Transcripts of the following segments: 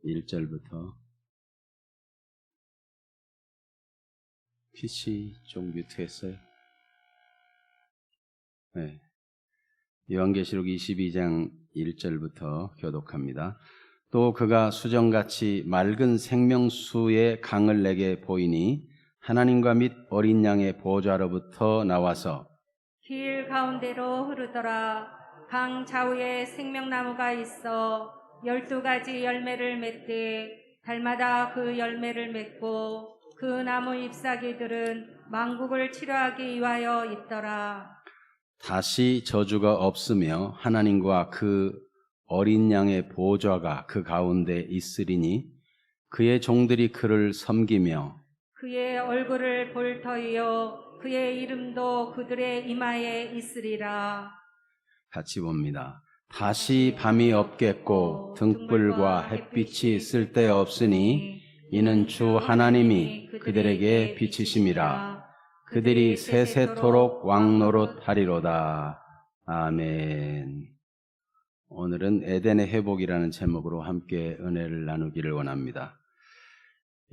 1절부터 PC 좀 뮤트했어요. 네. 요한계시록 22장 1절부터 교독합니다. 또 그가 수정같이 맑은 생명수의 강을 내게 보이니 하나님과 및 어린 양의 보좌로부터 나와서 길 가운데로 흐르더라. 강 좌우에 생명나무가 있어 12가지 열매를 맺되 달마다 그 열매를 맺고 그 나무 잎사귀들은 만국을 치료하기 위하여 있더라. 다시 저주가 없으며 하나님과 그 어린 양의 보좌가 그 가운데 있으리니 그의 종들이 그를 섬기며 그의 얼굴을 볼 터이요 그의 이름도 그들의 이마에 있으리라. 같이 봅니다. 다시 밤이 없겠고 등불과 햇빛이 쓸데없으니 이는 주 하나님이 그들에게 비치심이라. 그들이 세세토록 왕노릇하리로다. 아멘. 오늘은 에덴의 회복이라는 제목으로 함께 은혜를 나누기를 원합니다.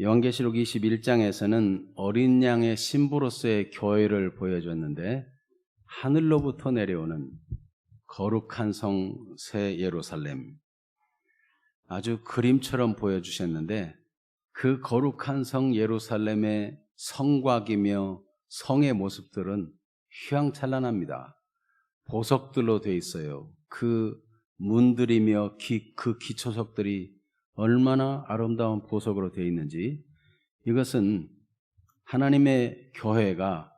요한계시록 21장에서는 어린 양의 신부로서의 교회를 보여줬는데 하늘로부터 내려오는 거룩한 성 새 예루살렘, 아주 그림처럼 보여주셨는데 그 거룩한 성 예루살렘의 성곽이며 성의 모습들은 휘황찬란합니다. 보석들로 되어 있어요. 그 문들이며 그 기초석들이 얼마나 아름다운 보석으로 되어 있는지, 이것은 하나님의 교회가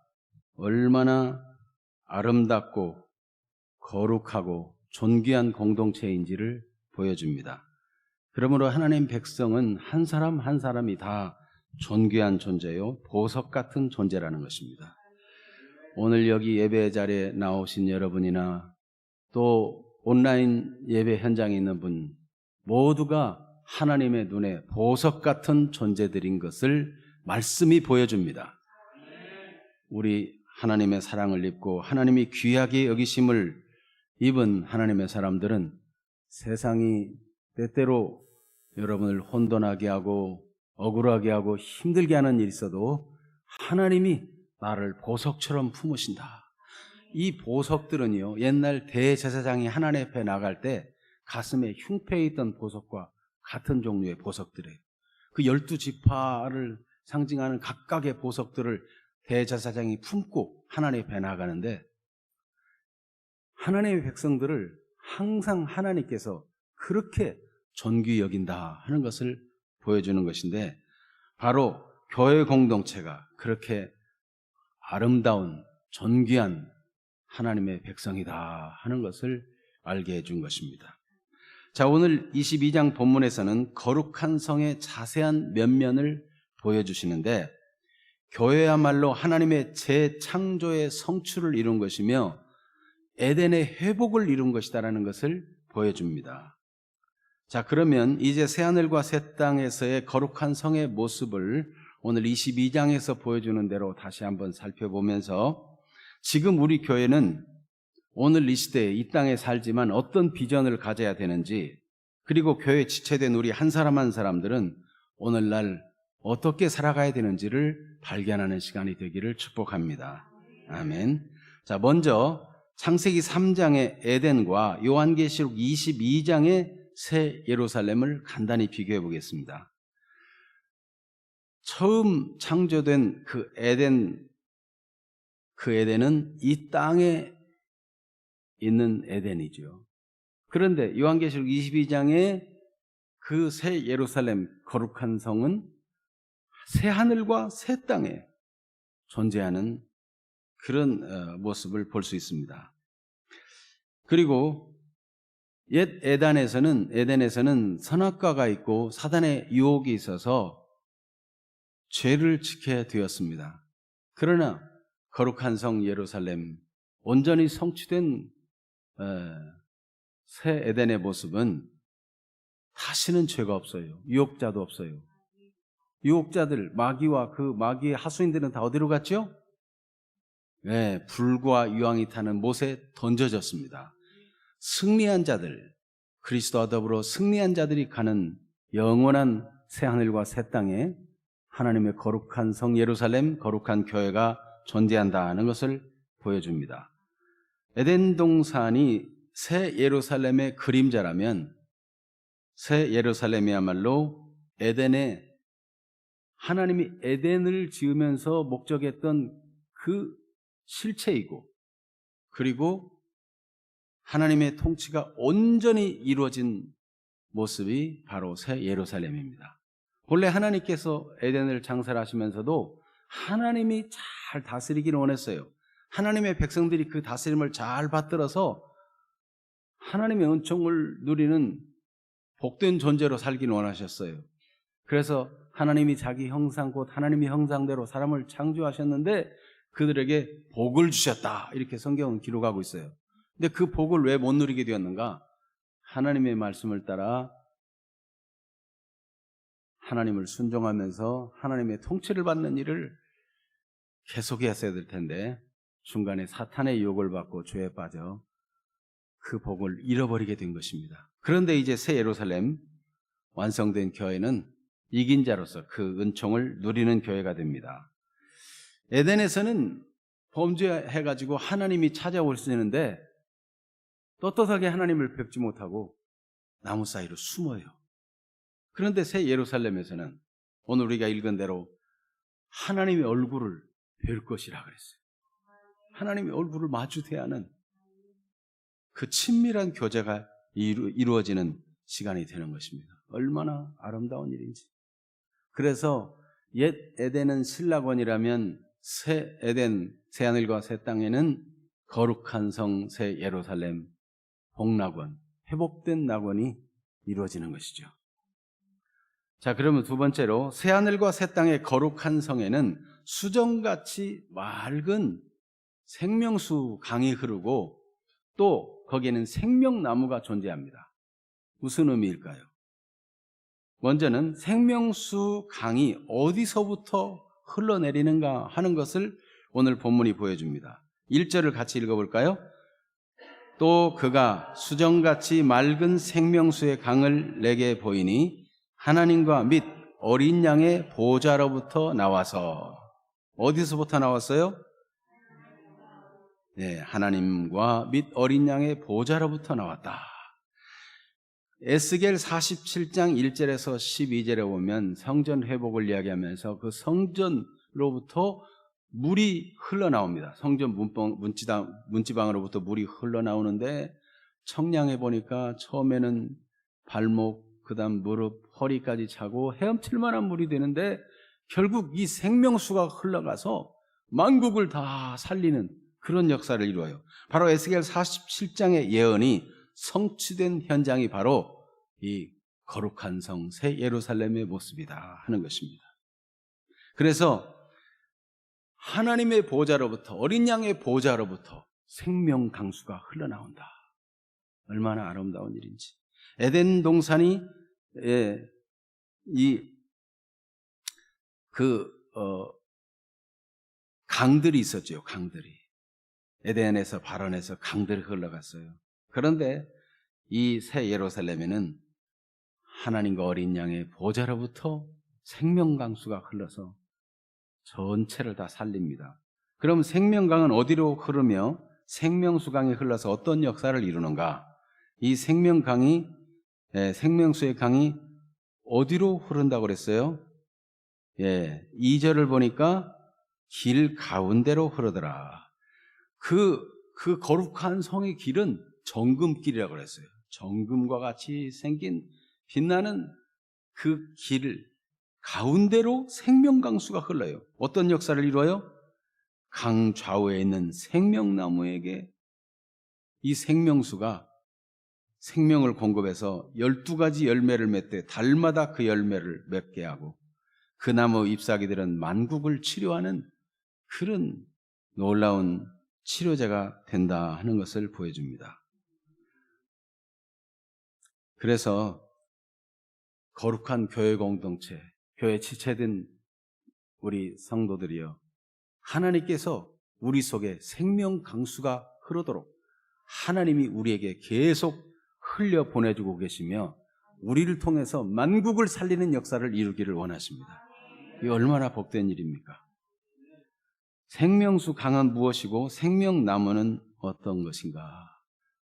얼마나 아름답고 거룩하고 존귀한 공동체인지를 보여줍니다. 그러므로 하나님 백성은 한 사람 한 사람이 다 존귀한 존재요, 보석 같은 존재라는 것입니다. 오늘 여기 예배 자리에 나오신 여러분이나 또 온라인 예배 현장에 있는 분 모두가 하나님의 눈에 보석 같은 존재들인 것을 말씀이 보여줍니다. 우리 하나님의 사랑을 입고 하나님이 귀하게 여기심을 입은 하나님의 사람들은 세상이 때때로 여러분을 혼돈하게 하고 억울하게 하고 힘들게 하는 일이 있어도 하나님이 나를 보석처럼 품으신다. 이 보석들은요, 옛날 대제사장이 하나님 앞에 나갈 때 가슴에 흉패에 있던 보석과 같은 종류의 보석들이에요. 그 12지파를 상징하는 각각의 보석들을 대제사장이 품고 하나님 앞에 나가는데, 하나님의 백성들을 항상 하나님께서 그렇게 존귀히 여긴다 하는 것을 보여주는 것인데, 바로 교회 공동체가 그렇게 아름다운 존귀한 하나님의 백성이다 하는 것을 알게 해준 것입니다. 자, 오늘 22장 본문에서는 거룩한 성의 자세한 면면을 보여주시는데, 교회야말로 하나님의 재창조의 성취를 이룬 것이며 에덴의 회복을 이룬 것이다라는 것을 보여줍니다. 자, 그러면 이제 새하늘과 새 땅에서의 거룩한 성의 모습을 오늘 22장에서 보여주는 대로 다시 한번 살펴보면서, 지금 우리 교회는 오늘 이 시대에 이 땅에 살지만 어떤 비전을 가져야 되는지, 그리고 교회에 지체된 우리 한 사람 한 사람들은 오늘날 어떻게 살아가야 되는지를 발견하는 시간이 되기를 축복합니다. 아멘. 자, 먼저 창세기 3장의 에덴과 요한계시록 22장의 새 예루살렘을 간단히 비교해 보겠습니다. 처음 창조된 그 에덴은 이 땅에 있는 에덴이죠. 그런데 요한계시록 22장의 그 새 예루살렘 거룩한 성은 새 하늘과 새 땅에 존재하는 그런 모습을 볼 수 있습니다. 그리고 옛 에덴에서는 선악과가 있고 사단의 유혹이 있어서 죄를 지게 되었습니다. 그러나 거룩한 성 예루살렘, 온전히 성취된 새 에덴의 모습은 다시는 죄가 없어요. 유혹자도 없어요. 유혹자들, 마귀와 그 마귀의 하수인들은 다 어디로 갔죠? 네, 불과 유황이 타는 못에 던져졌습니다. 승리한 자들, 그리스도와 더불어 승리한 자들이 가는 영원한 새하늘과 새 땅에 하나님의 거룩한 성 예루살렘, 거룩한 교회가 존재한다는 것을 보여줍니다. 에덴 동산이 새 예루살렘의 그림자라면 새 예루살렘이야말로 에덴에 하나님이 에덴을 지으면서 목적했던 그 실체이고, 그리고 하나님의 통치가 온전히 이루어진 모습이 바로 새 예루살렘입니다. 본래 하나님께서 에덴을 장사를 하시면서도 하나님이 잘 다스리기를 원했어요. 하나님의 백성들이 그 다스림을 잘 받들어서 하나님의 은총을 누리는 복된 존재로 살기를 원하셨어요. 그래서 하나님이 자기 형상 곧 하나님의 형상대로 사람을 창조하셨는데 그들에게 복을 주셨다, 이렇게 성경은 기록하고 있어요. 근데 그 복을 왜 못 누리게 되었는가? 하나님의 말씀을 따라 하나님을 순종하면서 하나님의 통치를 받는 일을 계속했어야 될 텐데 중간에 사탄의 유혹을 받고 죄에 빠져 그 복을 잃어버리게 된 것입니다. 그런데 이제 새 예루살렘 완성된 교회는 이긴 자로서 그 은총을 누리는 교회가 됩니다. 에덴에서는 범죄해가지고 하나님이 찾아오시는데 떳떳하게 하나님을 뵙지 못하고 나무 사이로 숨어요. 그런데 새 예루살렘에서는 오늘 우리가 읽은 대로 하나님의 얼굴을 뵐 것이라 그랬어요. 하나님의 얼굴을 마주대야 하는 그 친밀한 교제가 이루어지는 시간이 되는 것입니다. 얼마나 아름다운 일인지. 그래서 옛 에덴은 신락원이라면 새 에덴, 새 하늘과 새 땅에는 거룩한 성 새 예루살렘, 복락원, 회복된 낙원이 이루어지는 것이죠. 자, 그러면 두 번째로 새 하늘과 새 땅의 거룩한 성에는 수정같이 맑은 생명수 강이 흐르고 또 거기에는 생명나무가 존재합니다. 무슨 의미일까요? 먼저는 생명수 강이 어디서부터 흘러내리는가 하는 것을 오늘 본문이 보여줍니다. 1절을 같이 읽어볼까요? 또 그가 수정같이 맑은 생명수의 강을 내게 보이니 하나님과 및 어린 양의 보좌로부터 나와서. 어디서부터 나왔어요? 네, 하나님과 및 어린 양의 보좌로부터 나왔다. 에스겔 47장 1절에서 12절에 보면 성전 회복을 이야기하면서 그 성전으로부터 물이 흘러나옵니다. 성전 문지방으로부터 물이 흘러나오는데 청량해 보니까 처음에는 발목, 그 다음 무릎, 허리까지 차고 헤엄칠 만한 물이 되는데 결국 이 생명수가 흘러가서 만국을 다 살리는 그런 역사를 이루어요. 바로 에스겔 47장의 예언이 성취된 현장이 바로 이 거룩한 성 새 예루살렘의 모습이다 하는 것입니다. 그래서 하나님의 보좌로부터, 어린 양의 보좌로부터 생명 강수가 흘러나온다. 얼마나 아름다운 일인지. 에덴 동산이 강들이 있었죠. 강들이 에덴에서 발원해서 강들이 흘러갔어요. 그런데 이 새 예루살렘에는 하나님과 어린 양의 보좌로부터 생명강수가 흘러서 전체를 다 살립니다. 그럼 생명강은 어디로 흐르며 생명수강이 흘러서 어떤 역사를 이루는가? 이 생명수의 강이 어디로 흐른다고 그랬어요? 2절을 보니까 길 가운데로 흐르더라. 그 거룩한 성의 길은 정금길이라고 그랬어요. 정금과 같이 생긴 빛나는 그 길 가운데로 생명강수가 흘러요. 어떤 역사를 이루어요? 강 좌우에 있는 생명나무에게 이 생명수가 생명을 공급해서 12가지 열매를 맺되 달마다 그 열매를 맺게 하고 그 나무 잎사귀들은 만국을 치료하는 그런 놀라운 치료제가 된다 하는 것을 보여줍니다. 그래서 거룩한 교회 공동체, 교회 지체된 우리 성도들이여, 하나님께서 우리 속에 생명 강수가 흐르도록 하나님이 우리에게 계속 흘려 보내주고 계시며 우리를 통해서 만국을 살리는 역사를 이루기를 원하십니다. 이게 얼마나 복된 일입니까? 생명수 강은 무엇이고 생명나무는 어떤 것인가?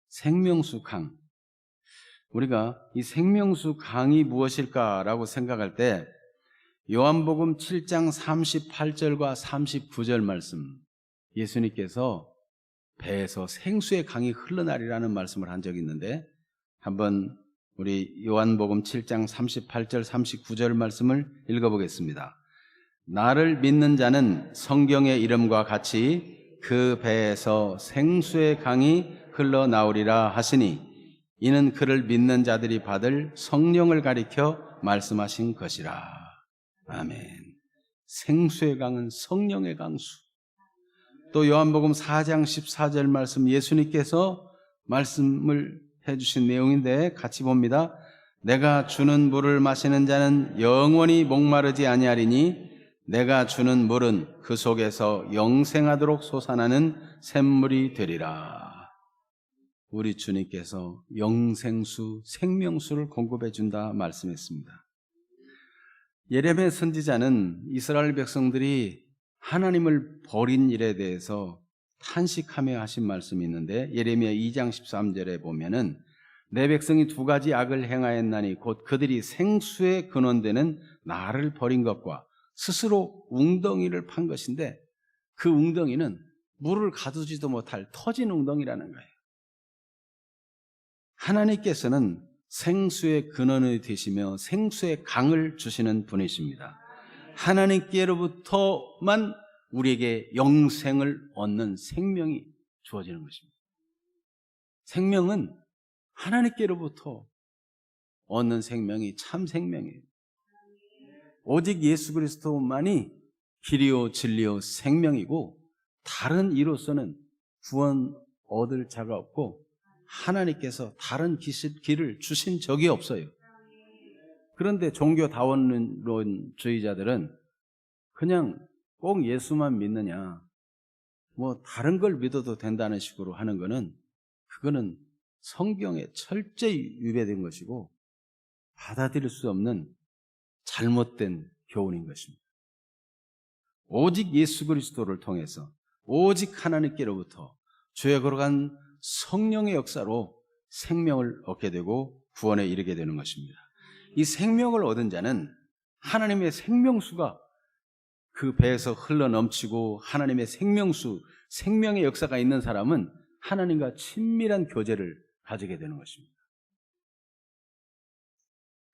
생명수 강. 우리가 이 생명수 강이 무엇일까라고 생각할 때 요한복음 7장 38절과 39절 말씀, 예수님께서 배에서 생수의 강이 흘러나리라는 말씀을 한 적이 있는데, 한번 우리 요한복음 7장 38절 39절 말씀을 읽어보겠습니다. 나를 믿는 자는 성경의 이름과 같이 그 배에서 생수의 강이 흘러나오리라 하시니 이는 그를 믿는 자들이 받을 성령을 가리켜 말씀하신 것이라. 아멘. 생수의 강은 성령의 강수. 또 요한복음 4장 14절 말씀, 예수님께서 말씀을 해주신 내용인데 같이 봅니다. 내가 주는 물을 마시는 자는 영원히 목마르지 아니하리니 내가 주는 물은 그 속에서 영생하도록 솟아나는 샘물이 되리라. 우리 주님께서 영생수, 생명수를 공급해 준다 말씀했습니다. 예레미야 선지자는 이스라엘 백성들이 하나님을 버린 일에 대해서 탄식하며 하신 말씀이 있는데, 예레미야 2장 13절에 보면은 내 백성이 두 가지 악을 행하였나니 곧 그들이 생수의 근원되는 나를 버린 것과 스스로 웅덩이를 판 것인데, 그 웅덩이는 물을 가두지도 못할 터진 웅덩이라는 거예요. 하나님께서는 생수의 근원이 되시며 생수의 강을 주시는 분이십니다. 하나님께로부터만 우리에게 영생을 얻는 생명이 주어지는 것입니다. 생명은 하나님께로부터 얻는 생명이 참 생명이에요. 오직 예수 그리스도만이 길이요 진리요 생명이고 다른 이로서는 구원 얻을 자가 없고 하나님께서 다른 길을 주신 적이 없어요. 그런데 종교다원론주의자들은 그냥 꼭 예수만 믿느냐, 뭐 다른 걸 믿어도 된다는 식으로 하는 거는, 그거는 성경에 철저히 위배된 것이고 받아들일 수 없는 잘못된 교훈인 것입니다. 오직 예수 그리스도를 통해서 오직 하나님께로부터 죄에 걸어간 성령의 역사로 생명을 얻게 되고 구원에 이르게 되는 것입니다. 이 생명을 얻은 자는 하나님의 생명수가 그 배에서 흘러넘치고 하나님의 생명수, 생명의 역사가 있는 사람은 하나님과 친밀한 교제를 가지게 되는 것입니다.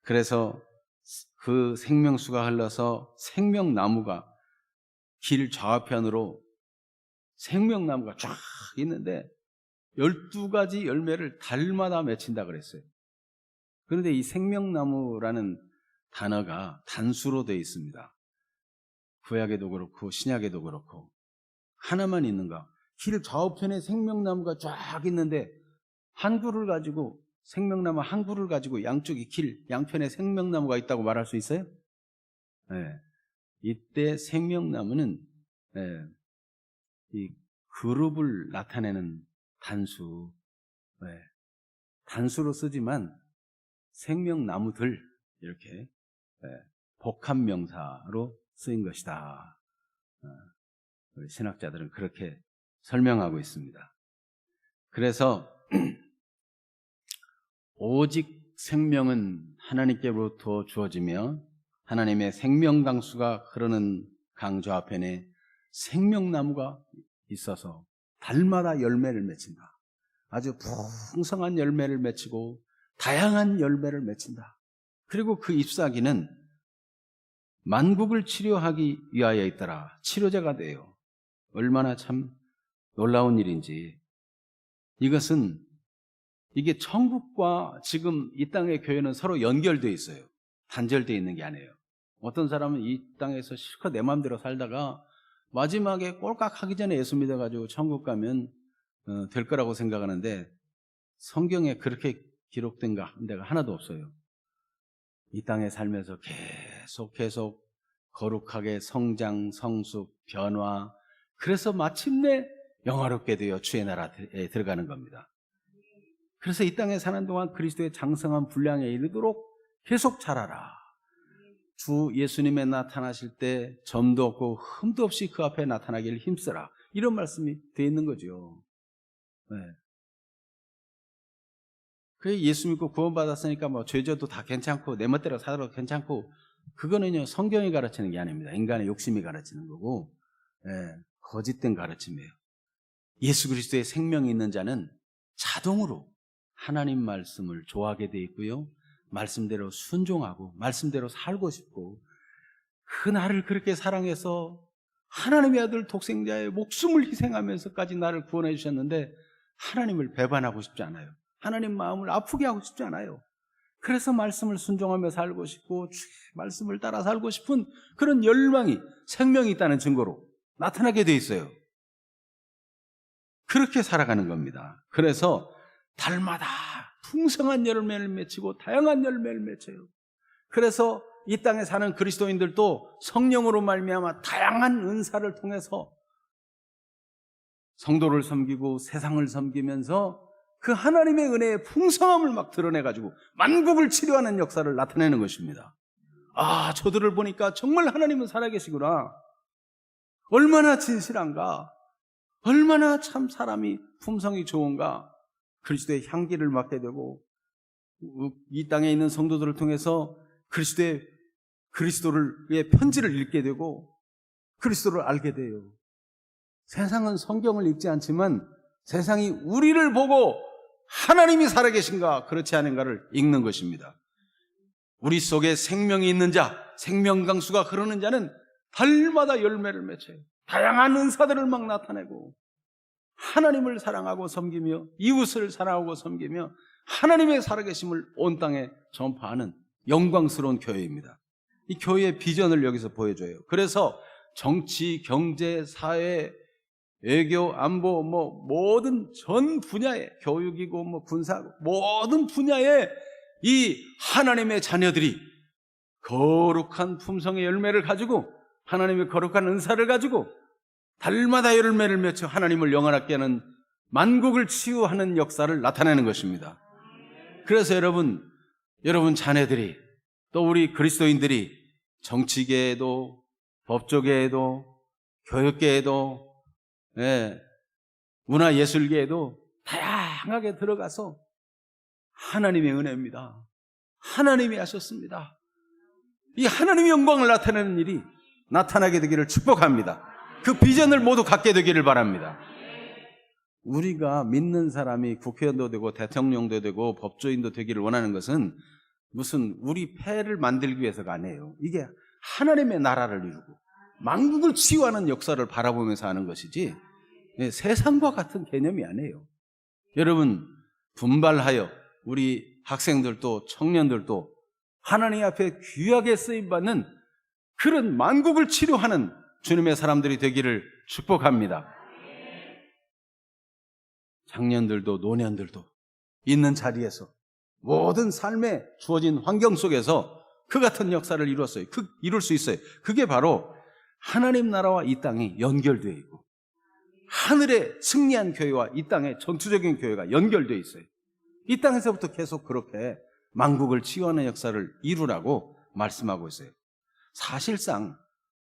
그래서 그 생명수가 흘러서 생명나무가 길 좌우편으로 생명나무가 쫙 있는데 12가지 열매를 달마다 맺힌다 그랬어요. 그런데 이 생명나무라는 단어가 단수로 되어 있습니다. 구약에도 그렇고 신약에도 그렇고 하나만 있는가? 길 좌우편에 생명나무가 쫙 있는데 한 그루를 가지고, 생명나무 한 그루를 가지고 양쪽이 길 양편에 생명나무가 있다고 말할 수 있어요? 네. 이때 생명나무는 이 그룹을 나타내는 단수, 단수로 쓰지만 생명나무들 이렇게 복합명사로 쓰인 것이다. 우리 신학자들은 그렇게 설명하고 있습니다. 그래서 오직 생명은 하나님께로부터 주어지며 하나님의 생명강수가 흐르는 강 좌편에 생명나무가 있어서 달마다 열매를 맺힌다. 아주 풍성한 열매를 맺히고 다양한 열매를 맺힌다. 그리고 그 잎사귀는 만국을 치료하기 위하여 있더라. 치료제가 돼요. 얼마나 참 놀라운 일인지. 이게 천국과 지금 이 땅의 교회는 서로 연결되어 있어요. 단절되어 있는 게 아니에요. 어떤 사람은 이 땅에서 실컷 내 마음대로 살다가 마지막에 꼴깍 하기 전에 예수 믿어가지고 천국 가면 될 거라고 생각하는데, 성경에 그렇게 기록된 데가 하나도 없어요. 이 땅에 살면서 계속 거룩하게 성장, 성숙, 변화, 그래서 마침내 영화롭게 되어 주의 나라에 들어가는 겁니다. 그래서 이 땅에 사는 동안 그리스도의 장성한 분량에 이르도록 계속 자라라. 주 예수님의 나타나실 때 점도 없고 흠도 없이 그 앞에 나타나기를 힘쓰라. 이런 말씀이 되어 있는 거죠. 네. 그 예수 믿고 구원받았으니까 뭐 죄져도 다 괜찮고 내 멋대로 살아도 괜찮고, 그거는요 성경이 가르치는 게 아닙니다. 인간의 욕심이 가르치는 거고, 거짓된 가르침이에요. 예수 그리스도의 생명이 있는 자는 자동으로 하나님 말씀을 좋아하게 돼 있고요, 말씀대로 순종하고 말씀대로 살고 싶고, 그 나를 그렇게 사랑해서 하나님의 아들 독생자의 목숨을 희생하면서까지 나를 구원해 주셨는데 하나님을 배반하고 싶지 않아요. 하나님 마음을 아프게 하고 싶지 않아요. 그래서 말씀을 순종하며 살고 싶고 말씀을 따라 살고 싶은 그런 열망이, 생명이 있다는 증거로 나타나게 돼 있어요. 그렇게 살아가는 겁니다. 그래서 달마다 풍성한 열매를 맺히고 다양한 열매를 맺혀요. 그래서 이 땅에 사는 그리스도인들도 성령으로 말미암아 다양한 은사를 통해서 성도를 섬기고 세상을 섬기면서 그 하나님의 은혜의 풍성함을 막 드러내가지고 만국을 치료하는 역사를 나타내는 것입니다. 아, 저들을 보니까 정말 하나님은 살아계시구나. 얼마나 진실한가. 얼마나 참 사람이 품성이 좋은가. 그리스도의 향기를 맡게 되고, 이 땅에 있는 성도들을 통해서 그리스도의 편지를 읽게 되고 그리스도를 알게 돼요. 세상은 성경을 읽지 않지만 세상이 우리를 보고 하나님이 살아계신가 그렇지 않은가를 읽는 것입니다. 우리 속에 생명이 있는 자, 생명강수가 흐르는 자는 달마다 열매를 맺혀요. 다양한 은사들을 막 나타내고 하나님을 사랑하고 섬기며 이웃을 사랑하고 섬기며 하나님의 살아계심을 온 땅에 전파하는 영광스러운 교회입니다. 이 교회의 비전을 여기서 보여줘요. 그래서 정치, 경제, 사회, 외교, 안보, 모든 전 분야에, 교육이고 군사고 모든 분야에 이 하나님의 자녀들이 거룩한 품성의 열매를 가지고 하나님의 거룩한 은사를 가지고 달마다 열매를 맺혀 하나님을 영원하게 하는 만국을 치유하는 역사를 나타내는 것입니다. 그래서 여러분 자녀들이, 또 우리 그리스도인들이 정치계에도 법조계에도 교육계에도 문화예술계에도 다양하게 들어가서 하나님의 은혜입니다. 하나님이 하셨습니다. 이 하나님의 영광을 나타내는 일이 나타나게 되기를 축복합니다. 그 비전을 모두 갖게 되기를 바랍니다. 우리가 믿는 사람이 국회의원도 되고 대통령도 되고 법조인도 되기를 원하는 것은 무슨 우리 폐를 만들기 위해서가 아니에요. 이게 하나님의 나라를 이루고 만국을 치유하는 역사를 바라보면서 하는 것이지 세상과 같은 개념이 아니에요. 여러분, 분발하여 우리 학생들도 청년들도 하나님 앞에 귀하게 쓰임받는 그런 만국을 치료하는 주님의 사람들이 되기를 축복합니다. 청년들도 노년들도 있는 자리에서 모든 삶에 주어진 환경 속에서 그 같은 역사를 이룰 수 있어요. 그게 바로 하나님 나라와 이 땅이 연결되어 있고 하늘의 승리한 교회와 이 땅의 전투적인 교회가 연결되어 있어요. 이 땅에서부터 계속 그렇게 만국을 치유하는 역사를 이루라고 말씀하고 있어요. 사실상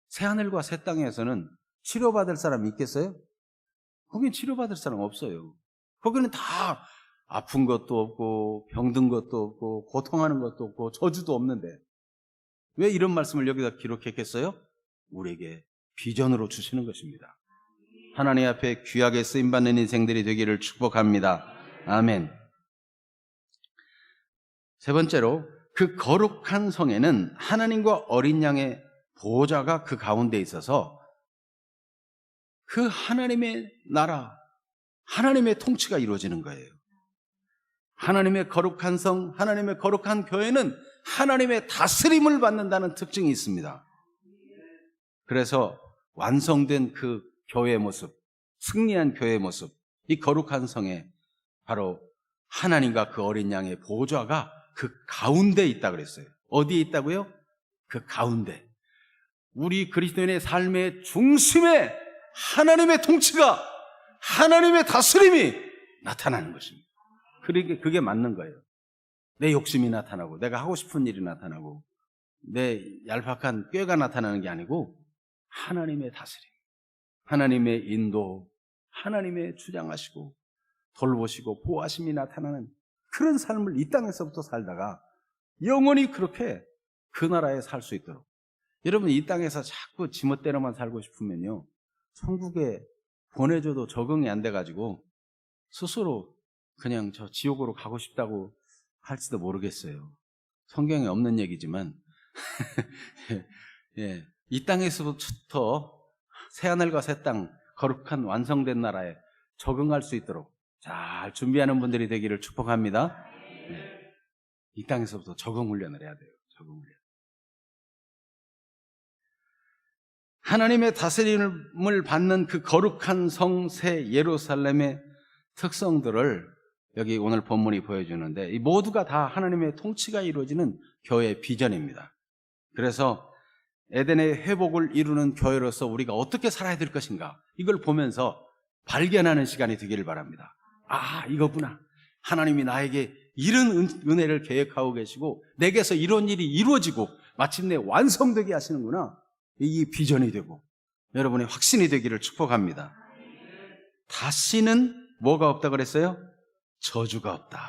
새하늘과 새 땅에서는 치료받을 사람이 있겠어요? 거긴 치료받을 사람 없어요. 거기는 다 아픈 것도 없고 병든 것도 없고 고통하는 것도 없고 저주도 없는데 왜 이런 말씀을 여기다 기록했겠어요? 우리에게 비전으로 주시는 것입니다. 하나님 앞에 귀하게 쓰임받는 인생들이 되기를 축복합니다. 아멘. 세 번째로, 그 거룩한 성에는 하나님과 어린 양의 보호자가 그 가운데 있어서 그 하나님의 나라, 하나님의 통치가 이루어지는 거예요. 하나님의 거룩한 성, 하나님의 거룩한 교회는 하나님의 다스림을 받는다는 특징이 있습니다. 그래서 완성된 그 교회의 모습, 승리한 교회의 모습, 이 거룩한 성에 바로 하나님과 그 어린 양의 보좌가 그 가운데에 있다 그랬어요. 어디에 있다고요? 그 가운데. 우리 그리스도인의 삶의 중심에 하나님의 통치가, 하나님의 다스림이 나타나는 것입니다. 그게 맞는 거예요. 내 욕심이 나타나고 내가 하고 싶은 일이 나타나고 내 얄팍한 꾀가 나타나는 게 아니고 하나님의 다스림, 하나님의 인도, 하나님의 주장하시고 돌보시고 보호하심이 나타나는 그런 삶을 이 땅에서부터 살다가 영원히 그렇게 그 나라에 살 수 있도록. 여러분, 이 땅에서 자꾸 지멋대로만 살고 싶으면요, 천국에 보내줘도 적응이 안 돼가지고 스스로 그냥 저 지옥으로 가고 싶다고 할지도 모르겠어요. 성경에 없는 얘기지만 예, 이 땅에서부터 새하늘과 새 땅, 거룩한 완성된 나라에 적응할 수 있도록 잘 준비하는 분들이 되기를 축복합니다. 예, 이 땅에서부터 적응 훈련을 해야 돼요. 적응 훈련. 하나님의 다스림을 받는 그 거룩한 성 새 예루살렘의 특성들을 여기 오늘 본문이 보여주는데, 이 모두가 다 하나님의 통치가 이루어지는 교회의 비전입니다. 그래서 에덴의 회복을 이루는 교회로서 우리가 어떻게 살아야 될 것인가, 이걸 보면서 발견하는 시간이 되기를 바랍니다. 아, 이거구나. 하나님이 나에게 이런 은혜를 계획하고 계시고 내게서 이런 일이 이루어지고 마침내 완성되게 하시는구나. 이 비전이 되고 여러분의 확신이 되기를 축복합니다. 다시는 뭐가 없다 그랬어요? 저주가 없다.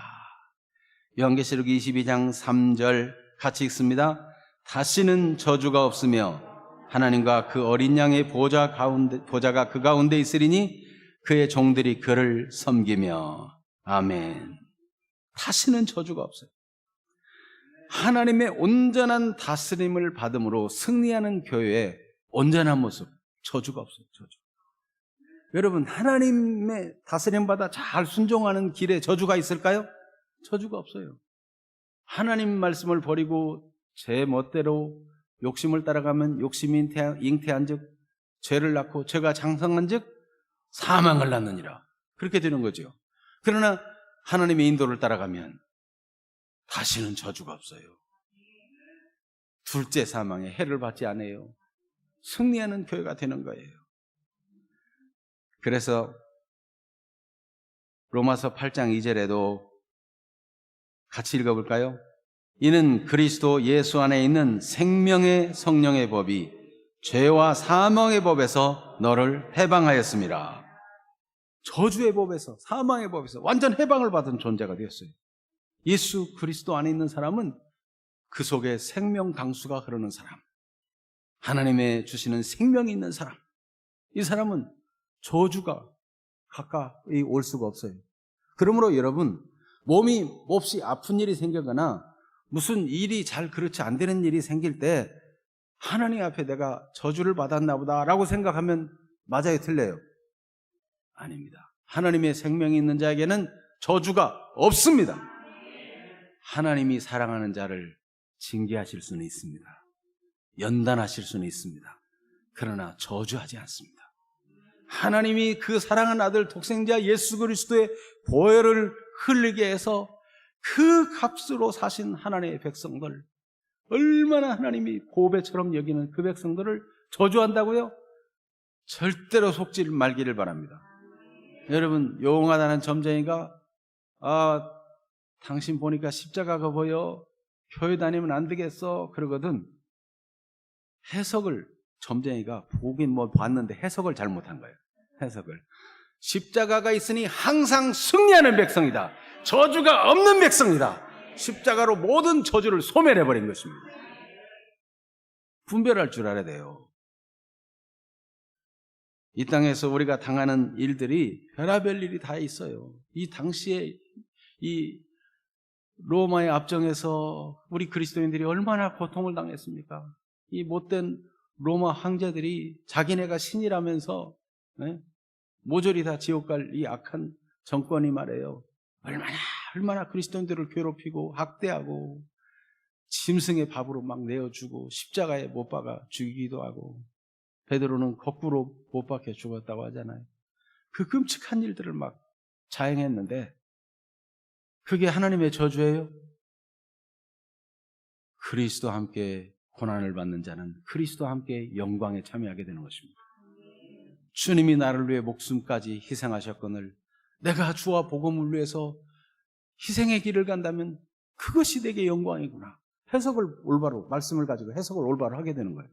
요한계시록 22장 3절 같이 읽습니다. 다시는 저주가 없으며 하나님과 그 어린 양의 보좌가 그 가운데 있으리니 그의 종들이 그를 섬기며. 아멘. 다시는 저주가 없어요. 하나님의 온전한 다스림을 받음으로 승리하는 교회의 온전한 모습, 저주가 없어요. 저주. 여러분, 하나님의 다스림 받아 잘 순종하는 길에 저주가 있을까요? 저주가 없어요. 하나님 말씀을 버리고 제 멋대로 욕심을 따라가면 욕심이 잉태한 즉 죄를 낳고 죄가 장성한 즉 사망을 낳느니라. 그렇게 되는 거죠. 그러나 하나님의 인도를 따라가면 다시는 저주가 없어요. 둘째 사망에 해를 받지 않아요. 승리하는 교회가 되는 거예요. 그래서 로마서 8장 2절에도 같이 읽어볼까요? 이는 그리스도 예수 안에 있는 생명의 성령의 법이 죄와 사망의 법에서 너를 해방하였습니다. 저주의 법에서, 사망의 법에서 완전 해방을 받은 존재가 되었어요. 예수 그리스도 안에 있는 사람은 그 속에 생명 강수가 흐르는 사람, 하나님의 주시는 생명이 있는 사람, 이 사람은 저주가 가까이 올 수가 없어요. 그러므로 여러분, 몸이 몹시 아픈 일이 생기거나 무슨 일이 잘 그렇지 안 되는 일이 생길 때 하나님 앞에 내가 저주를 받았나 보다 라고 생각하면 맞아요, 틀려요? 아닙니다. 하나님의 생명이 있는 자에게는 저주가 없습니다. 하나님이 사랑하는 자를 징계하실 수는 있습니다. 연단하실 수는 있습니다. 그러나 저주하지 않습니다. 하나님이 그 사랑하는 아들 독생자 예수 그리스도의 보혈을 흘리게 해서 그 값으로 사신 하나님의 백성들, 얼마나 하나님이 보배처럼 여기는 그 백성들을 저주한다고요? 절대로 속지 말기를 바랍니다. 여러분, 용하다는 점쟁이가 당신 보니까 십자가가 보여, 교회 다니면 안 되겠어 그러거든. 해석을 점쟁이가 보긴 뭐 봤는데 해석을 잘못한 거예요. 해석을. 십자가가 있으니 항상 승리하는 백성이다. 저주가 없는 백성이다. 십자가로 모든 저주를 소멸해버린 것입니다. 분별할 줄 알아야 돼요. 이 땅에서 우리가 당하는 일들이 별의별 일이 다 있어요. 이 당시에 이 로마의 압정에서 우리 그리스도인들이 얼마나 고통을 당했습니까? 이 못된 로마 황제들이 자기네가 신이라면서 모조리 다 지옥 갈 이 악한 정권이 말이에요. 얼마나 그리스도인들을 괴롭히고 학대하고 짐승의 밥으로 막 내어주고 십자가에 못 박아 죽이기도 하고, 베드로는 거꾸로 못 박혀 죽었다고 하잖아요. 그 끔찍한 일들을 막 자행했는데 그게 하나님의 저주예요? 그리스도와 함께 고난을 받는 자는 그리스도와 함께 영광에 참여하게 되는 것입니다. 주님이 나를 위해 목숨까지 희생하셨거늘 내가 주와 복음을 위해서 희생의 길을 간다면 그것이 내게 영광이구나. 해석을 올바로, 말씀을 가지고 해석을 올바로 하게 되는 거예요.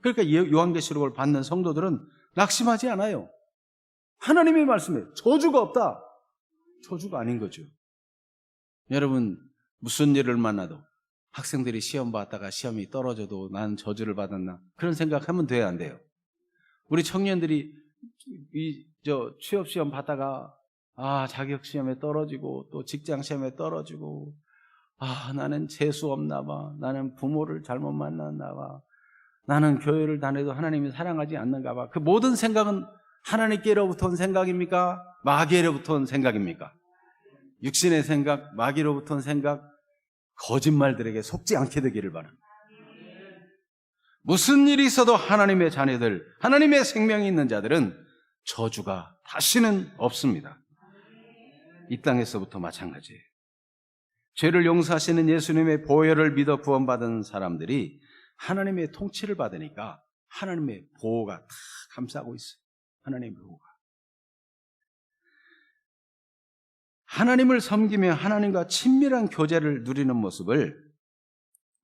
그러니까 요한계시록을 받는 성도들은 낙심하지 않아요. 하나님의 말씀에 저주가 없다. 저주가 아닌 거죠. 여러분, 무슨 일을 만나도 학생들이 시험 봤다가 시험이 떨어져도 나는 저주를 받았나, 그런 생각하면 돼야 안 돼요. 우리 청년들이 취업 시험 봤다가 자격 시험에 떨어지고 또 직장 시험에 떨어지고 나는 재수 없나 봐, 나는 부모를 잘못 만났나 봐, 나는 교회를 다녀도 하나님이 사랑하지 않는가 봐. 그 모든 생각은 하나님께로부터 온 생각입니까? 마귀로부터 온 생각입니까? 육신의 생각, 마귀로부터 온 생각, 거짓말들에게 속지 않게 되기를 바랍니다. 무슨 일이 있어도 하나님의 자녀들, 하나님의 생명이 있는 자들은 저주가 다시는 없습니다. 이 땅에서부터 마찬가지예요. 죄를 용서하시는 예수님의 보혈을 믿어 구원받은 사람들이 하나님의 통치를 받으니까 하나님의 보호가 다 감싸고 있어요. 하나님의 보호가. 하나님을 섬기며 하나님과 친밀한 교제를 누리는 모습을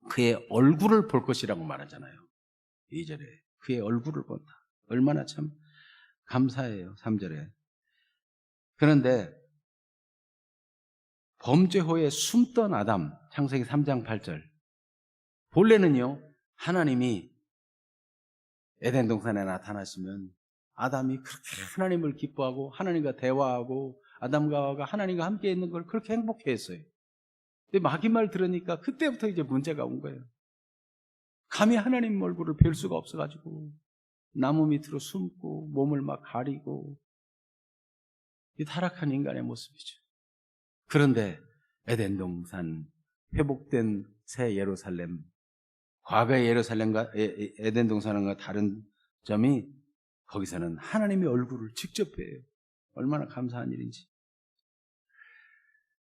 그의 얼굴을 볼 것이라고 말하잖아요. 2절에 그의 얼굴을 본다. 얼마나 참 감사해요. 3절에. 그런데 범죄 후에 숨던 아담, 창세기 3장 8절. 본래는요, 하나님이 에덴 동산에 나타나시면 아담이 그렇게 하나님을 기뻐하고 하나님과 대화하고 아담과 하와가 하나님과 함께 있는 걸 그렇게 행복해했어요. 근데 마귀 말 들으니까 그때부터 이제 문제가 온 거예요. 감히 하나님 얼굴을 뵐 수가 없어가지고 나무 밑으로 숨고 몸을 막 가리고, 이 타락한 인간의 모습이죠. 그런데 에덴 동산, 회복된 새 예루살렘, 과거의 예루살렘과 에덴 동산과 다른 점이 거기서는 하나님의 얼굴을 직접 뵈요. 얼마나 감사한 일인지.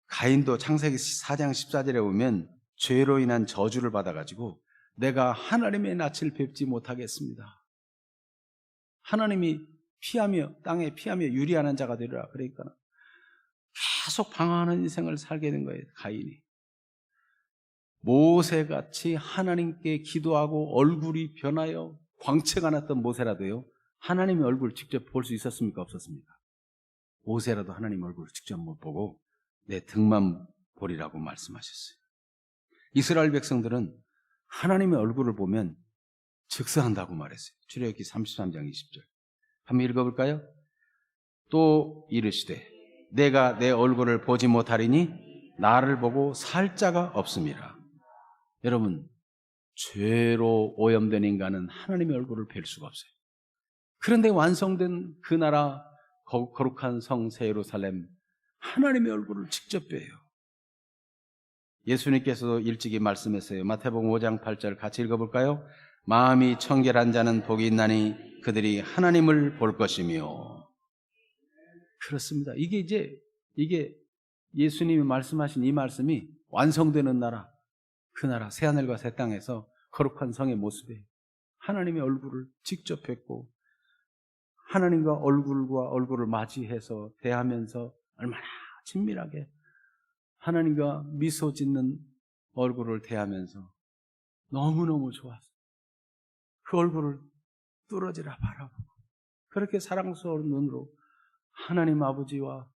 가인도 창세기 4장 14절에 보면 죄로 인한 저주를 받아가지고 내가 하나님의 낯을 뵙지 못하겠습니다. 하나님이 피하며 땅에 피하며 유리하는 자가 되리라. 그러니까 계속 방황하는 인생을 살게 된 거예요. 가인이. 모세같이 하나님께 기도하고 얼굴이 변하여 광채가 났던 모세라도요, 하나님의 얼굴을 직접 볼 수 있었습니까? 없었습니까? 모세라도 하나님 얼굴을 직접 못 보고 내 등만 보리라고 말씀하셨어요. 이스라엘 백성들은 하나님의 얼굴을 보면 즉사한다고 말했어요. 출애굽기 33장 20절. 한번 읽어볼까요? 또 이르시되 내가 내 얼굴을 보지 못하리니 나를 보고 살 자가 없음이라. 여러분, 죄로 오염된 인간은 하나님의 얼굴을 뵐 수가 없어요. 그런데 완성된 그 나라, 거룩한 성 새 예루살렘, 하나님의 얼굴을 직접 뵈요. 예수님께서도 일찍이 말씀했어요. 마태복음 5장 8절 같이 읽어볼까요? 마음이 청결한 자는 복이 있나니 그들이 하나님을 볼 것이며. 그렇습니다. 이게 예수님이 말씀하신 이 말씀이 완성되는 나라, 그 나라 새하늘과 새 땅에서 거룩한 성의 모습에 하나님의 얼굴을 직접 뵙고 하나님과 얼굴과 얼굴을 맞이해서 대하면서 얼마나 친밀하게 하나님과 미소 짓는 얼굴을 대하면서 너무너무 좋았어요. 그 얼굴을 뚫어지라 바라보고 그렇게 사랑스러운 눈으로 하나님 아버지와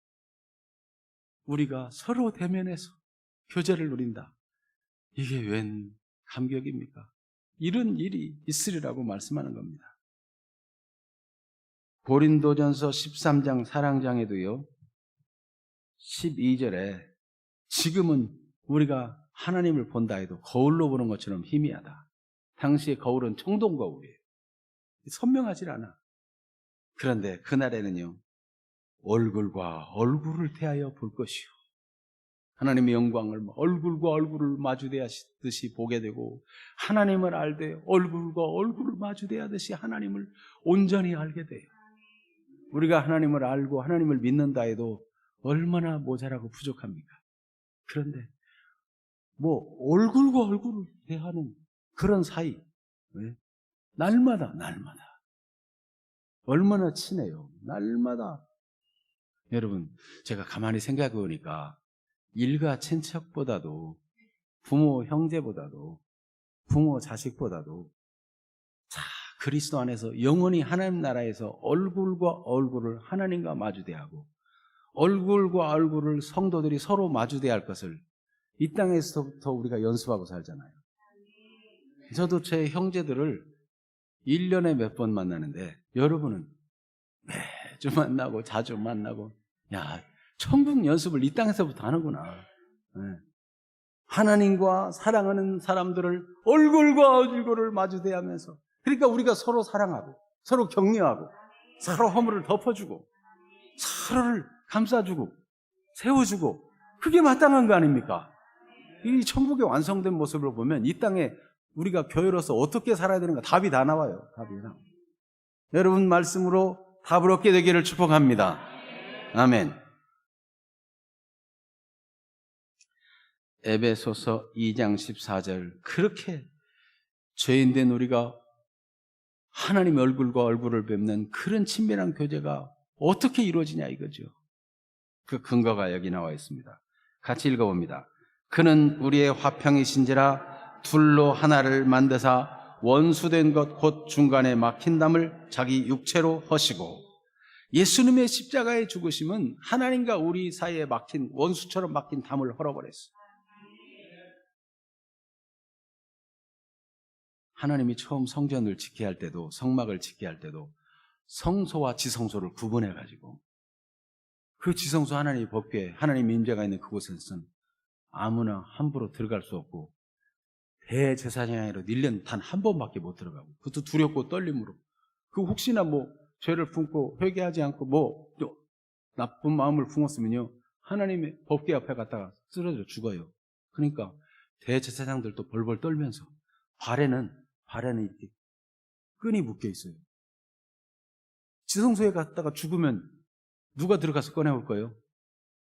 우리가 서로 대면해서 교제를 누린다. 이게 웬 감격입니까? 이런 일이 있으리라고 말씀하는 겁니다. 고린도전서 13장 사랑장에도요, 12절에 지금은 우리가 하나님을 본다 해도 거울로 보는 것처럼 희미하다. 당시의 거울은 청동 거울이에요. 선명하지 않아. 그런데 그날에는요, 얼굴과 얼굴을 대하여 볼 것이요, 하나님의 영광을 얼굴과 얼굴을 마주대하듯이 보게 되고, 하나님을 알되 얼굴과 얼굴을 마주대하듯이 하나님을 온전히 알게 돼요. 우리가 하나님을 알고 하나님을 믿는다 해도 얼마나 모자라고 부족합니까? 그런데 얼굴과 얼굴을 대하는 그런 사이, 날마다 얼마나 친해요. 날마다. 여러분, 제가 가만히 생각해 보니까 일가 친척보다도 부모 형제보다도, 부모 자식보다도 자, 그리스도 안에서 영원히 하나님 나라에서 얼굴과 얼굴을 하나님과 마주대하고 얼굴과 얼굴을 성도들이 서로 마주대할 할 것을 이 땅에서부터 우리가 연습하고 살잖아요. 저도 제 형제들을 1년에 몇 번 만나는데 여러분은 매주 만나고 자주 만나고, 야, 천국 연습을 이 땅에서부터 하는구나. 네. 하나님과 사랑하는 사람들을 얼굴과 얼굴을 마주대하면서, 그러니까 우리가 서로 사랑하고 서로 격려하고 서로 허물을 덮어주고 서로를 감싸주고 세워주고, 그게 마땅한 거 아닙니까? 이 천국의 완성된 모습을 보면 이 땅에 우리가 교회로서 어떻게 살아야 되는가 답이 다 나와요. 답이 나와요. 여러분 말씀으로 답을 얻게 되기를 축복합니다. 아멘. 에베소서 2장 14절, 그렇게 죄인된 우리가 하나님의 얼굴과 얼굴을 뵙는 그런 친밀한 교제가 어떻게 이루어지냐 이거죠. 그 근거가 여기 나와 있습니다. 같이 읽어봅니다. 그는 우리의 화평이신지라 둘로 하나를 만드사 원수된 것 곧 중간에 막힌 담을 자기 육체로 허시고. 예수님의 십자가의 죽으심은 하나님과 우리 사이에 막힌, 원수처럼 막힌 담을 헐어버렸어요. 하나님이 처음 성전을 짓게 할 때도, 성막을 짓게 할 때도 성소와 지성소를 구분해가지고, 그 지성소 하나님의 법궤, 하나님의 임재가 있는 그곳에서는 아무나 함부로 들어갈 수 없고, 대제사장으로 1년 단 한 번밖에 못 들어가고, 그것도 두렵고 떨림으로, 그 혹시나 죄를 품고 회개하지 않고 나쁜 마음을 품었으면요, 하나님의 법궤 앞에 갔다가 쓰러져 죽어요. 그러니까 대제사장들도 벌벌 떨면서 발에는 이렇게 끈이 묶여 있어요. 지성소에 갔다가 죽으면 누가 들어가서 꺼내올 거예요?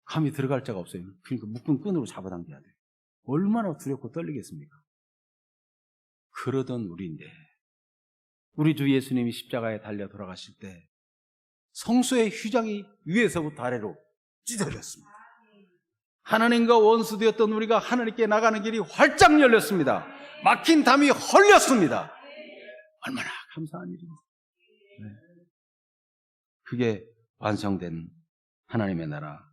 감히 들어갈 자가 없어요. 그러니까 묶은 끈으로 잡아당겨야 돼요. 얼마나 두렵고 떨리겠습니까? 그러던 우리인데, 우리 주 예수님이 십자가에 달려 돌아가실 때 성소의 휘장이 위에서부터 아래로 찢어졌습니다. 하나님과 원수되었던 우리가 하나님께 나가는 길이 활짝 열렸습니다. 막힌 담이 헐렸습니다. 얼마나 감사한 일입니다. 네. 그게 완성된 하나님의 나라,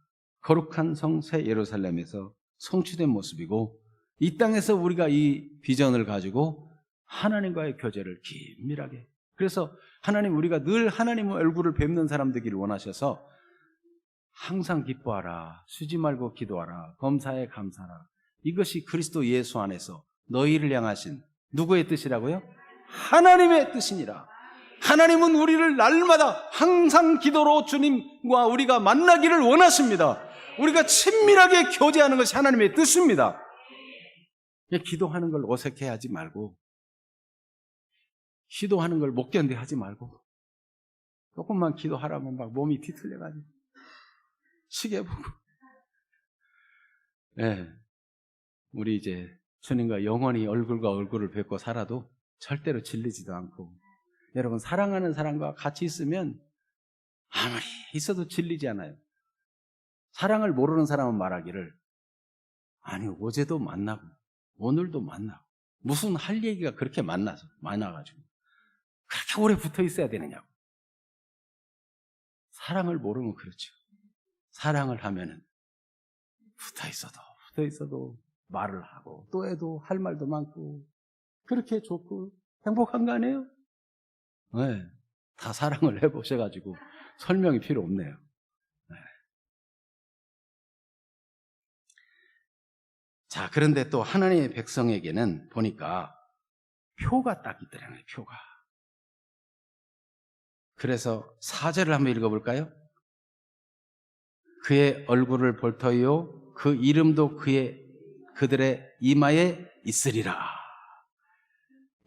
거룩한 성 새 예루살렘에서 성취된 모습이고, 이 땅에서 우리가 이 비전을 가지고 하나님과의 교제를 긴밀하게, 그래서 하나님, 우리가 늘 하나님의 얼굴을 뵙는 사람 되기를 원하셔서 항상 기뻐하라, 쉬지 말고 기도하라, 범사에 감사하라. 이것이 그리스도 예수 안에서 너희를 향하신 누구의 뜻이라고요? 하나님의 뜻이니라. 하나님은 우리를 날마다 항상 기도로 주님과 우리가 만나기를 원하십니다. 우리가 친밀하게 교제하는 것이 하나님의 뜻입니다. 기도하는 걸 어색해하지 말고, 기도하는 걸 못 견뎌하지 말고, 조금만 기도하라면 막 몸이 뒤틀려가지고 시계 보고. 네, 우리 이제 주님과 영원히 얼굴과 얼굴을 뵙고 살아도 절대로 질리지도 않고, 여러분 사랑하는 사람과 같이 있으면 아무리 있어도 질리지 않아요. 사랑을 모르는 사람은 말하기를, 아니 어제도 만나고 오늘도 만나고 무슨 할 얘기가 그렇게 많아가지고 그렇게 오래 붙어 있어야 되느냐고. 사랑을 모르면 그렇죠. 사랑을 하면은 붙어 있어도 말을 하고 또 해도 할 말도 많고 그렇게 좋고 행복한 거 아니에요? 네, 다 사랑을 해보셔가지고 설명이 필요 없네요. 네. 자, 그런데 또 하나님의 백성에게는 보니까 표가 딱 있더라고요. 표가. 그래서 4절을 한번 읽어볼까요? 그의 얼굴을 볼 터이요 그 이름도 그들의 이마에 있으리라.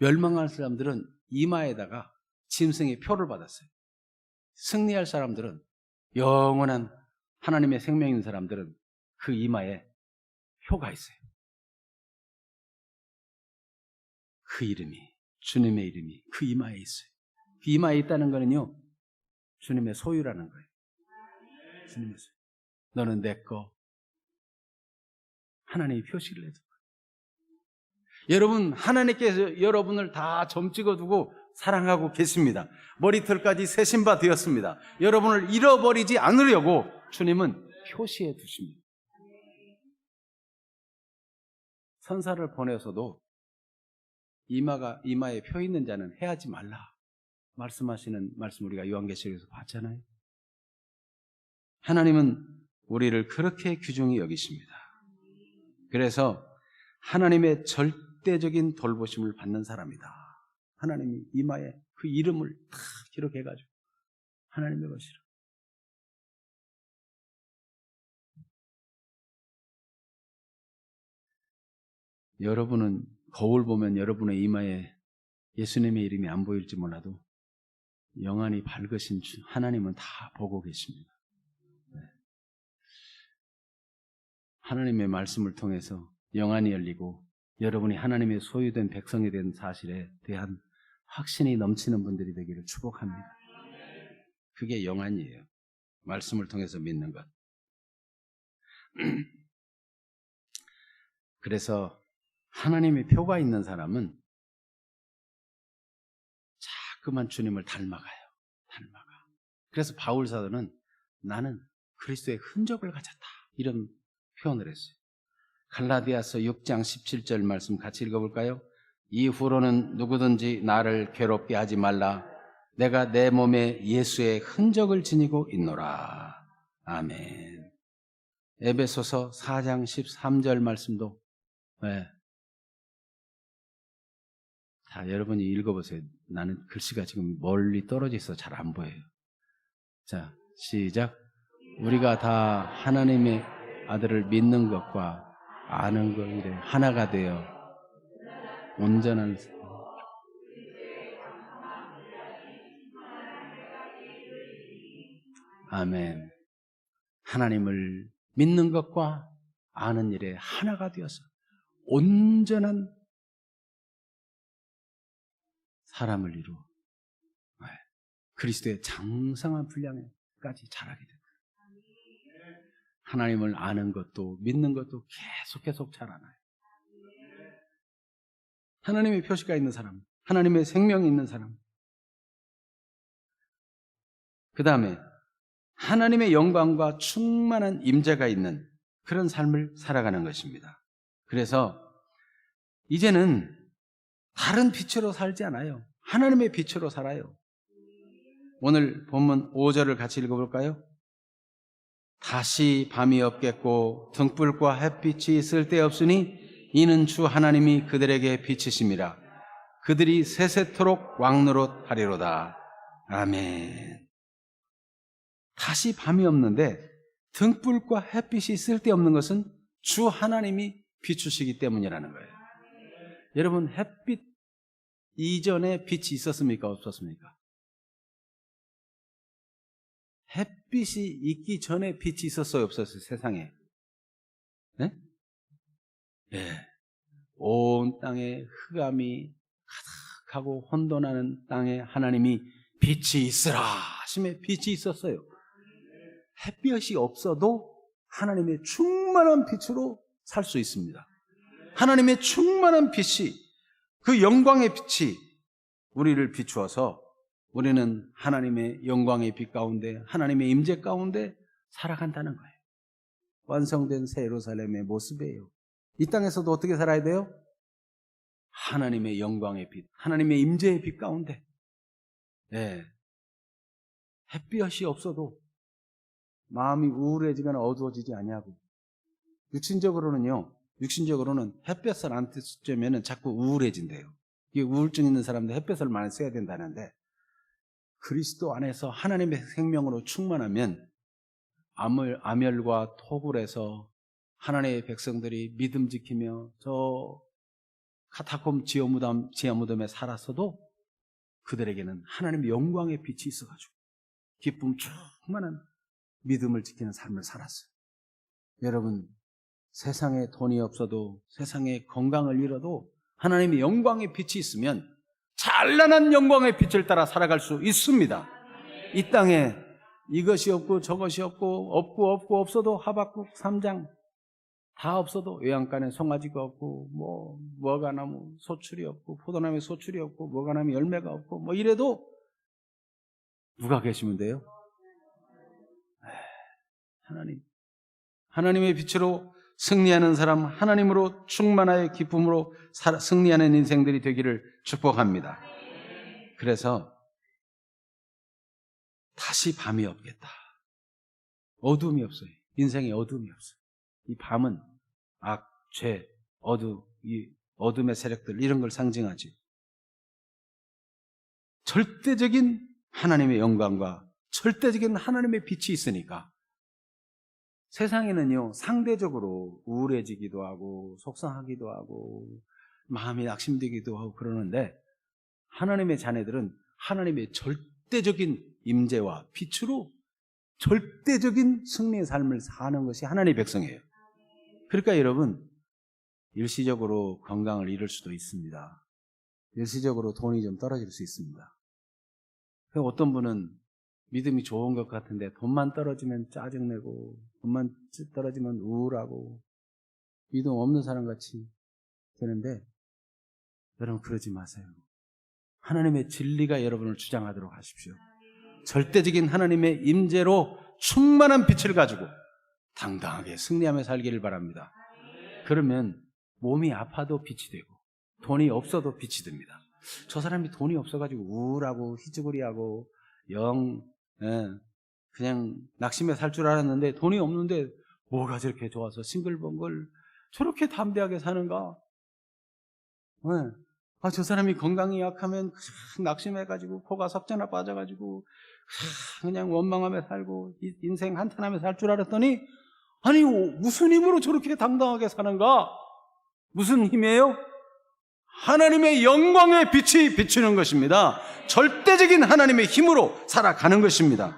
멸망할 사람들은 이마에다가 짐승의 표를 받았어요. 승리할 사람들은, 영원한 하나님의 생명 있는 사람들은 그 이마에 표가 있어요. 그 이름이, 주님의 이름이 그 이마에 있어요. 그 이마에 있다는 거는요, 주님의 소유라는 거예요. 주님의 소유. 너는 내 거. 하나님이 표시를 해준 거예요. 여러분, 하나님께서 여러분을 다 점 찍어두고 사랑하고 계십니다. 머리털까지 새신바 되었습니다. 여러분을 잃어버리지 않으려고 주님은 표시해 두십니다. 선사를 보내서도 이마에 표 있는 자는 해하지 말라 말씀하시는 말씀 우리가 요한계시록에서 봤잖아요. 하나님은 우리를 그렇게 귀중히 여기십니다. 그래서 하나님의 절대적인 돌보심을 받는 사람이다. 하나님이 이마에 그 이름을 다 기록해가지고 하나님의 것이라. 여러분은 거울 보면 여러분의 이마에 예수님의 이름이 안 보일지 몰라도 영안이 밝으신 하나님은 다 보고 계십니다. 네. 하나님의 말씀을 통해서 영안이 열리고 여러분이 하나님의 소유된 백성이 된 사실에 대한 확신이 넘치는 분들이 되기를 축복합니다. 그게 영안이에요. 말씀을 통해서 믿는 것. 그래서 하나님의 표가 있는 사람은 자꾸만 주님을 닮아가요. 닮아가. 그래서 바울 사도는 나는 그리스도의 흔적을 가졌다. 이런 표현을 했어요. 갈라디아서 6장 17절 말씀 같이 읽어볼까요? 이후로는 누구든지 나를 괴롭게 하지 말라. 내가 내 몸에 예수의 흔적을 지니고 있노라. 아멘. 에베소서 4장 13절 말씀도 자, 여러분이 읽어보세요. 나는 글씨가 지금 멀리 떨어져 있어 잘 안 보여요. 자, 시작. 우리가 다 하나님의 아들을 믿는 것과 아는 것 이래 하나가 되어 온전한 아멘. 하나님을 믿는 것과 아는 일에 하나가 되어서 온전한 사람을 이루어 그리스도의 장성한 분량까지 자라게 됩니다. 하나님을 아는 것도 믿는 것도 계속 자라나요. 하나님의 표시가 있는 사람, 하나님의 생명이 있는 사람, 그 다음에 하나님의 영광과 충만한 임재가 있는 그런 삶을 살아가는 것입니다. 그래서 이제는 다른 빛으로 살지 않아요. 하나님의 빛으로 살아요. 오늘 본문 5절을 같이 읽어볼까요? 다시 밤이 없겠고 등불과 햇빛이 쓸데없으니 이는 주 하나님이 그들에게 빛이심이라. 그들이 세세토록 왕노릇 하리로다. 아멘. 다시 밤이 없는데 등불과 햇빛이 쓸데없는 것은 주 하나님이 비추시기 때문이라는 거예요. 여러분, 햇빛 이전에 빛이 있었습니까? 없었습니까? 햇빛이 있기 전에 빛이 있었어요? 없었어요? 세상에? 네? 예. 온 땅에 흑암이 가득하고 혼돈하는 땅에 하나님이 빛이 있으라 하심에 빛이 있었어요. 햇빛이 없어도 하나님의 충만한 빛으로 살 수 있습니다. 하나님의 충만한 빛이, 그 영광의 빛이 우리를 비추어서 우리는 하나님의 영광의 빛 가운데, 하나님의 임재 가운데 살아간다는 거예요. 완성된 새 예루살렘의 모습이에요. 이 땅에서도 어떻게 살아야 돼요? 하나님의 영광의 빛, 하나님의 임재의 빛 가운데. 네. 햇빛이 없어도 마음이 우울해지거나 어두워지지 아니하고, 육신적으로는 햇볕을 안 쬐면 자꾸 우울해진대요. 이게 우울증 있는 사람들 햇볕을 많이 쐬야 된다는데, 그리스도 안에서 하나님의 생명으로 충만하면 암열과 토굴에서 하나님의 백성들이 믿음 지키며 저 카타콤 지하무덤에 살았어도 그들에게는 하나님의 영광의 빛이 있어가지고 기쁨 충만한 믿음을 지키는 삶을 살았어요. 여러분, 세상에 돈이 없어도, 세상에 건강을 잃어도 하나님의 영광의 빛이 있으면 찬란한 영광의 빛을 따라 살아갈 수 있습니다. 이 땅에 이것이 없고 저것이 없고 없어도 하박국 3장 다 없어도 외양간에 송아지가 없고 무화과나무 소출이 없고 포도나무에 소출이 없고 무화과나무 열매가 없고 이래도 누가 계시면 돼요? 하나님의 빛으로 승리하는 사람, 하나님으로 충만하여 기쁨으로 승리하는 인생들이 되기를 축복합니다. 그래서 다시 밤이 없겠다. 어둠이 없어요. 인생에 어둠이 없어요. 이 밤은 악, 죄, 이 어둠의 세력들 이런 걸 상징하지. 절대적인 하나님의 영광과 절대적인 하나님의 빛이 있으니까 세상에는요 상대적으로 우울해지기도 하고 속상하기도 하고 마음이 낙심되기도 하고 그러는데 하나님의 자녀들은 하나님의 절대적인 임재와 빛으로 절대적인 승리의 삶을 사는 것이 하나님의 백성이에요. 그러니까 여러분 일시적으로 건강을 잃을 수도 있습니다. 일시적으로 돈이 좀 떨어질 수 있습니다. 어떤 분은 믿음이 좋은 것 같은데 돈만 떨어지면 짜증내고 돈만 떨어지면 우울하고 믿음 없는 사람같이 되는데 여러분 그러지 마세요. 하나님의 진리가 여러분을 주장하도록 하십시오. 절대적인 하나님의 임재로 충만한 빛을 가지고 당당하게 승리하며 살기를 바랍니다. 그러면 몸이 아파도 빛이 되고 돈이 없어도 빛이 됩니다. 저 사람이 돈이 없어가지고 우울하고 희죽거리하고 그냥 낙심해 살 줄 알았는데 돈이 없는데 뭐가 저렇게 좋아서 싱글벙글 저렇게 담대하게 사는가? 저 사람이 건강이 약하면 낙심해가지고 코가 석자나 빠져가지고 그냥 원망하며 살고 인생 한탄하며 살 줄 알았더니 아니 무슨 힘으로 저렇게 당당하게 사는가? 무슨 힘이에요? 하나님의 영광의 빛이 비추는 것입니다. 절대적인 하나님의 힘으로 살아가는 것입니다.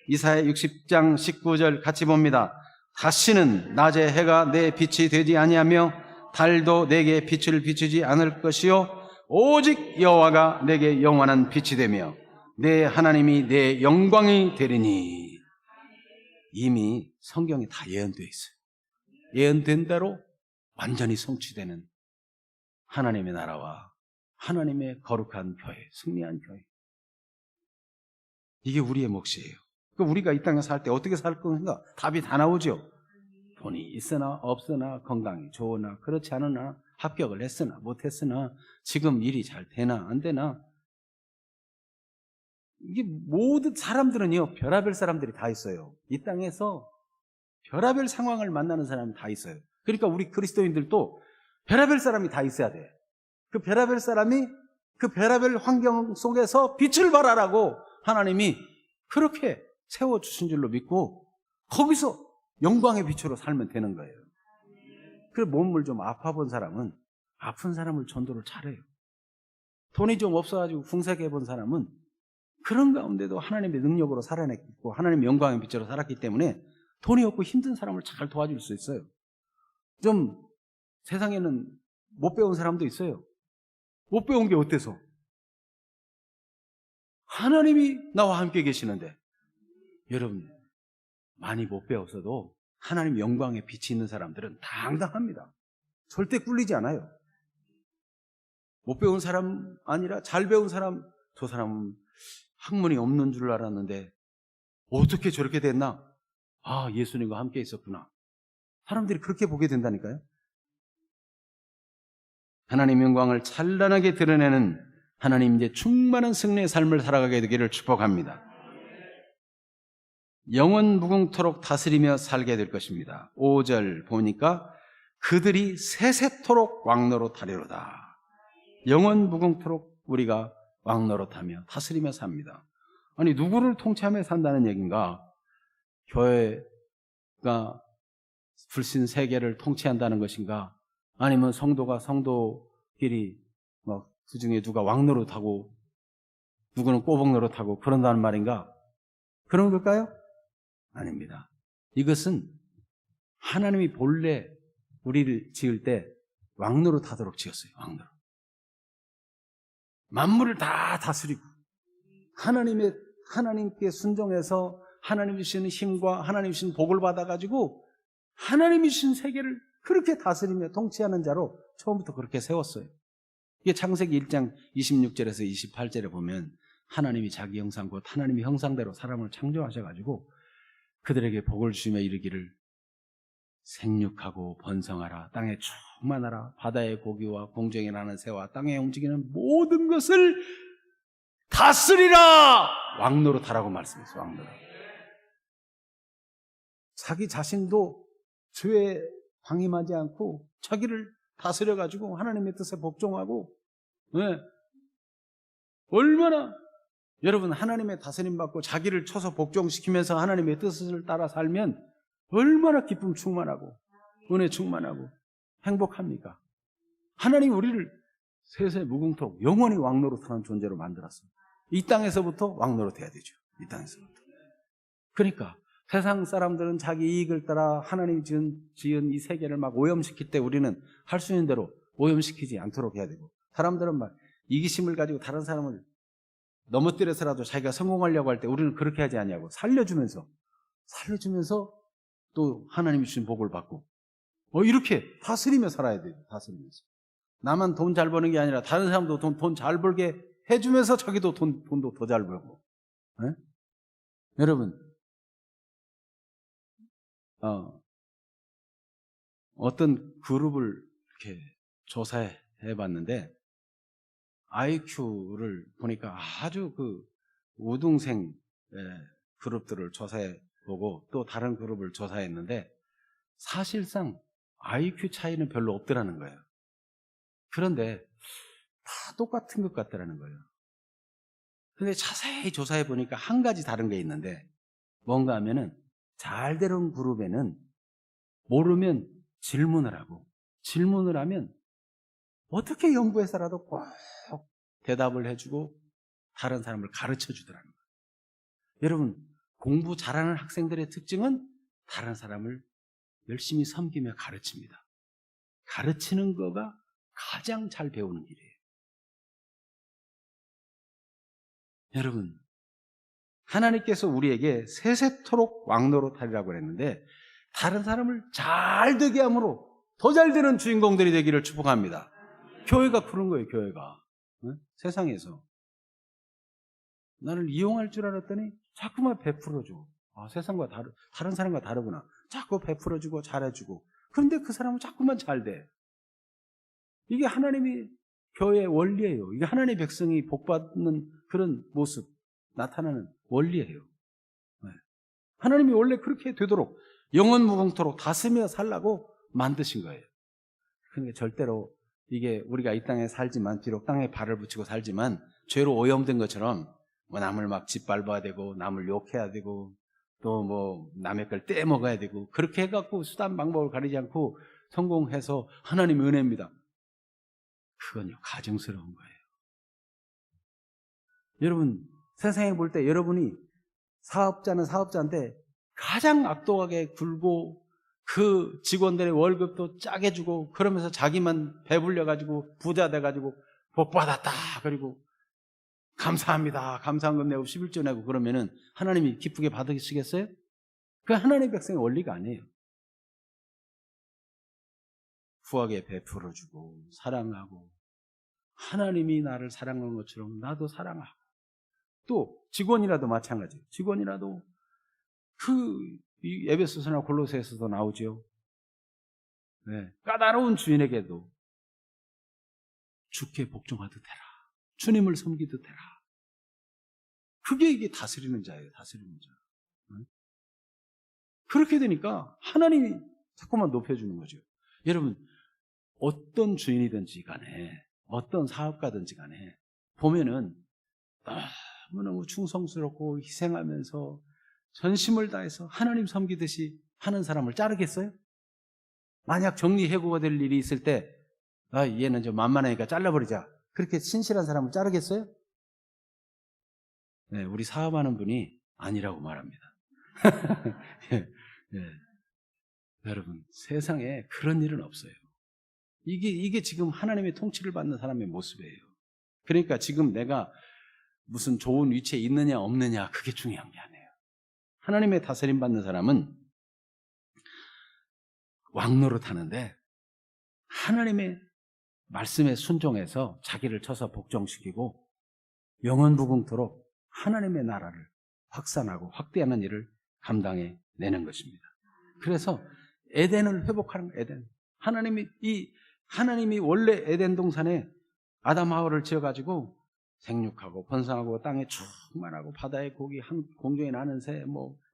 이사야 60장 19절 같이 봅니다. 다시는 낮에 해가 내 빛이 되지 아니하며 달도 내게 빛을 비추지 않을 것이요 오직 여호와가 내게 영원한 빛이 되며 내 하나님이 내 영광이 되리니. 이미 성경에 다 예언되어 있어요. 예언된 대로 완전히 성취되는 하나님의 나라와 하나님의 거룩한 교회, 승리한 교회. 이게 우리의 몫이에요. 우리가 이 땅에 살 때 어떻게 살 건가? 답이 다 나오죠. 돈이 있으나 없으나 건강이 좋으나 그렇지 않으나 합격을 했으나 못했으나 지금 일이 잘 되나 안 되나 이게 모든 사람들은요 별의별 사람들이 다 있어요. 이 땅에서 별의별 상황을 만나는 사람이 다 있어요. 그러니까 우리 그리스도인들도 별의별 사람이 다 있어야 돼. 그 별의별 사람이 그 별의별 환경 속에서 빛을 발하라고 하나님이 그렇게 세워주신 줄로 믿고 거기서 영광의 빛으로 살면 되는 거예요. 그 몸을 좀 아파본 사람은 아픈 사람을 전도를 잘해요. 돈이 좀 없어가지고 궁색해 본 사람은 그런 가운데도 하나님의 능력으로 살아냈고 하나님의 영광의 빛으로 살았기 때문에 돈이 없고 힘든 사람을 잘 도와줄 수 있어요. 좀 세상에는 못 배운 사람도 있어요. 못 배운 게 어때서? 하나님이 나와 함께 계시는데 여러분 많이 못 배웠어도 하나님 영광의 빛이 있는 사람들은 당당합니다. 절대 꿀리지 않아요. 못 배운 사람 아니라 잘 배운 사람, 저 사람은 학문이 없는 줄 알았는데 어떻게 저렇게 됐나? 아, 예수님과 함께 있었구나. 사람들이 그렇게 보게 된다니까요. 하나님 영광을 찬란하게 드러내는 하나님 이제 충만한 승리의 삶을 살아가게 되기를 축복합니다. 영원 무궁토록 다스리며 살게 될 것입니다. 5절 보니까 그들이 세세토록 왕노릇하리로다. 영원 무궁토록 우리가 왕노릇하며 다스리며 삽니다. 아니 누구를 통치하며 산다는 얘기인가? 교회가 불신 세계를 통치한다는 것인가? 아니면 성도가 성도끼리 그 중에 누가 왕노릇하고 누구는 꼬북노릇하고 그런다는 말인가? 그런 걸까요? 아닙니다. 이것은 하나님이 본래 우리를 지을 때 왕노릇하도록 지었어요. 왕노릇. 만물을 다 다스리고 하나님께 순종해서 하나님 주시는 힘과 하나님 주시는 복을 받아가지고 하나님이 주신 세계를 그렇게 다스리며 통치하는 자로 처음부터 그렇게 세웠어요. 이게 창세기 1장 26절에서 28절에 보면 하나님이 자기 형상 곧 하나님의 형상대로 사람을 창조하셔가지고 그들에게 복을 주시며 이르기를 생육하고 번성하라, 땅에 충만하라, 바다의 고기와 공중에 나는 새와 땅에 움직이는 모든 것을 다스리라, 왕노릇하라고 말씀했어요. 왕노릇. 자기 자신도 죄에 방임하지 않고 자기를 다스려가지고 하나님의 뜻에 복종하고, 네. 얼마나 여러분 하나님의 다스림 받고 자기를 쳐서 복종시키면서 하나님의 뜻을 따라 살면 얼마나 기쁨 충만하고 은혜 충만하고 행복합니까? 하나님 우리를 세세 무궁토록 영원히 왕노릇하는 존재로 만들었습니다. 이 땅에서부터 왕노릇해야 되죠. 이 땅에서부터. 그러니까 세상 사람들은 자기 이익을 따라 하나님이 지은 이 세계를 막 오염시킬 때 우리는 할 수 있는 대로 오염시키지 않도록 해야 되고, 사람들은 막 이기심을 가지고 다른 사람을 넘어뜨려서라도 자기가 성공하려고 할 때 우리는 그렇게 하지 않냐고, 살려주면서 또 하나님이 주신 복을 받고 이렇게 다스리며 살아야 돼요. 다스리면서 나만 돈 잘 버는 게 아니라 다른 사람도 돈 잘 벌게 해주면서 자기도 돈도 더 잘 벌고. 네? 여러분 어떤 그룹을 이렇게 조사해 봤는데 IQ를 보니까 아주 그 우등생 그룹들을 조사해 보고 또 다른 그룹을 조사했는데 사실상 IQ 차이는 별로 없더라는 거예요. 그런데 다 똑같은 것 같더라는 거예요. 근데 자세히 조사해 보니까 한 가지 다른 게 있는데 뭔가 하면은 잘 되는 그룹에는 모르면 질문을 하고, 질문을 하면 어떻게 연구해서라도 꼭 대답을 해주고 다른 사람을 가르쳐 주더라는 거예요. 여러분 공부 잘하는 학생들의 특징은 다른 사람을 열심히 섬기며 가르칩니다. 가르치는 거가 가장 잘 배우는 길이에요. 여러분 하나님께서 우리에게 세세토록 왕노릇하리라고 했는데 다른 사람을 잘 되게 함으로 더 잘 되는 주인공들이 되기를 축복합니다. 교회가 그런 거예요. 교회가 세상에서 나를 이용할 줄 알았더니 자꾸만 베풀어주고, 세상과 다른 사람과 다르구나, 자꾸 베풀어주고 잘해주고, 그런데 그 사람은 자꾸만 잘 돼. 이게 하나님이 교회의 원리예요. 이게 하나님의 백성이 복받는 그런 모습 나타나는 원리예요. 하나님이 원래 그렇게 되도록 영원무궁토록 다스리며 살라고 만드신 거예요. 그러니까 절대로 이게 우리가 이 땅에 살지만, 비록 땅에 발을 붙이고 살지만 죄로 오염된 것처럼 남을 막 짓밟아야 되고 남을 욕해야 되고 또 뭐 남의 걸 떼먹어야 되고 그렇게 해갖고 수단 방법을 가리지 않고 성공해서 하나님의 은혜입니다. 그건요 가증스러운 거예요. 여러분 세상에 볼 때 여러분이 사업자는 사업자인데 가장 악독하게 굴고 그 직원들의 월급도 짜게 주고 그러면서 자기만 배불려가지고 부자 돼가지고 복받았다 그리고 감사합니다 감사한금 내고 11조 내고 그러면은 하나님이 기쁘게 받으시겠어요? 그 하나님의 백성의 원리가 아니에요. 후하게 베풀어주고 사랑하고 하나님이 나를 사랑한 것처럼 나도 사랑하고, 또 직원이라도 마찬가지예요. 직원이라도 이 에베소서나 골로새에서도 나오죠. 네. 까다로운 주인에게도 주께 복종하듯 해라. 주님을 섬기듯 해라. 그게 이게 다스리는 자예요. 다스리는 자. 그렇게 되니까 하나님이 자꾸만 높여주는 거죠. 여러분 어떤 주인이든지 간에 어떤 사업가든지 간에 보면은 너무너무 충성스럽고 희생하면서 전심을 다해서 하나님 섬기듯이 하는 사람을 자르겠어요? 만약 정리해고가 될 일이 있을 때 얘는 좀 만만하니까 잘라버리자, 그렇게 신실한 사람을 자르겠어요? 네, 우리 사업하는 분이 아니라고 말합니다. 네. 여러분 세상에 그런 일은 없어요. 이게 지금 하나님의 통치를 받는 사람의 모습이에요. 그러니까 지금 내가 무슨 좋은 위치에 있느냐 없느냐 그게 중요한 게 아니에요. 하나님의 다스림 받는 사람은 왕노릇하는데 하나님의 말씀에 순종해서 자기를 쳐서 복종시키고 영원무궁토록 하나님의 나라를 확산하고 확대하는 일을 감당해 내는 것입니다. 그래서 에덴을 회복하는 거예요. 에덴. 하나님이 원래 에덴 동산에 아담 하와를 지어가지고 생육하고 번성하고 땅에 충만하고 바다의 고기, 공중에 나는 새,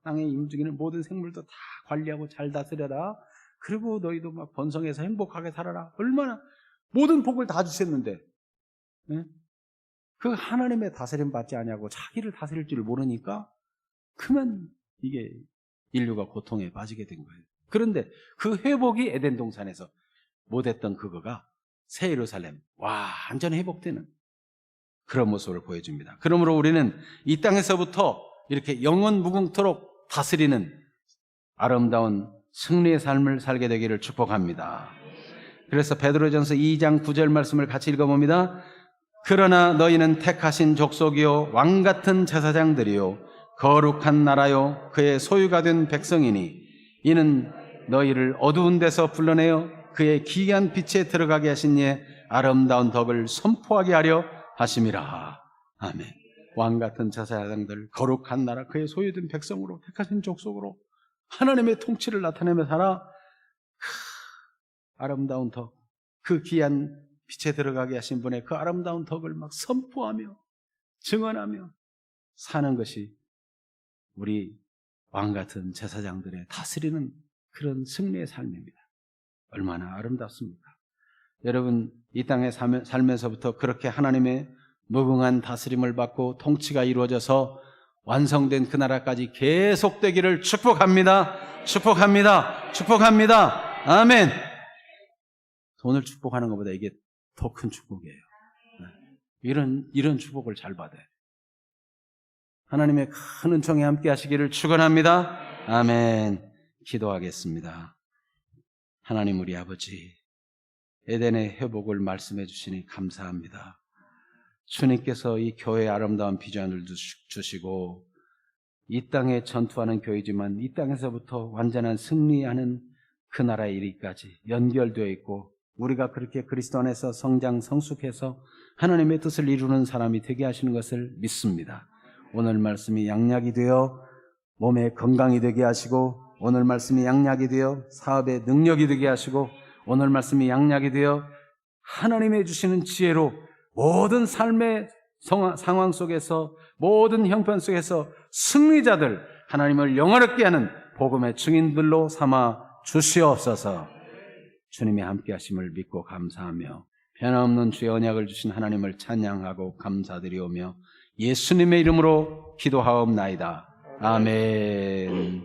땅에 움직이는 모든 생물도 다 관리하고 잘 다스려라. 그리고 너희도 막 번성해서 행복하게 살아라. 얼마나 모든 복을 다 주셨는데, 네? 그 하나님의 다스림 받지 아니하고 자기를 다스릴 줄 모르니까 그만 이게 인류가 고통에 빠지게 된 거예요. 그런데 그 회복이 에덴 동산에서 못했던 그거가 새 예루살렘 완전히 회복되는 그런 모습을 보여줍니다. 그러므로 우리는 이 땅에서부터 이렇게 영원 무궁토록 다스리는 아름다운 승리의 삶을 살게 되기를 축복합니다. 그래서 베드로전서 2장 9절 말씀을 같이 읽어봅니다. 그러나 너희는 택하신 족속이요 왕같은 제사장들이요 거룩한 나라요 그의 소유가 된 백성이니 이는 너희를 어두운 데서 불러내어 그의 기이한 빛에 들어가게 하신 이의 아름다운 덕을 선포하게 하려 하심이라. 아멘. 왕같은 제사장들, 거룩한 나라, 그의 소유된 백성으로 택하신 족속으로 하나님의 통치를 나타내며 살아 아름다운 덕, 그 귀한 빛에 들어가게 하신 분의 그 아름다운 덕을 막 선포하며 증언하며 사는 것이 우리 왕같은 제사장들의 다스리는 그런 승리의 삶입니다. 얼마나 아름답습니까? 여러분, 이 땅에 살면서부터 그렇게 하나님의 무궁한 다스림을 받고 통치가 이루어져서 완성된 그 나라까지 계속되기를 축복합니다. 축복합니다. 축복합니다. 아멘. 돈을 축복하는 것보다 이게 더 큰 축복이에요. 이런 축복을 잘 받아요. 하나님의 큰 은총에 함께 하시기를 축원합니다. 아멘. 기도하겠습니다. 하나님 우리 아버지, 에덴의 회복을 말씀해 주시니 감사합니다. 주님께서 이 교회의 아름다운 비전을 주시고 이 땅에 전투하는 교회지만 이 땅에서부터 완전한 승리하는 그 나라에 이르기까지 연결되어 있고 우리가 그렇게 그리스도 안에서 성장 성숙해서 하나님의 뜻을 이루는 사람이 되게 하시는 것을 믿습니다. 오늘 말씀이 양약이 되어 몸에 건강이 되게 하시고 오늘 말씀이 양약이 되어 사업의 능력이 되게 하시고 오늘 말씀이 양약이 되어 하나님의 주시는 지혜로 모든 삶의 상황 속에서 모든 형편 속에서 승리자들 하나님을 영화롭게 하는 복음의 증인들로 삼아 주시옵소서. 주님의 함께 하심을 믿고 감사하며 변함없는 주의 언약을 주신 하나님을 찬양하고 감사드리오며 예수님의 이름으로 기도하옵나이다. 아멘.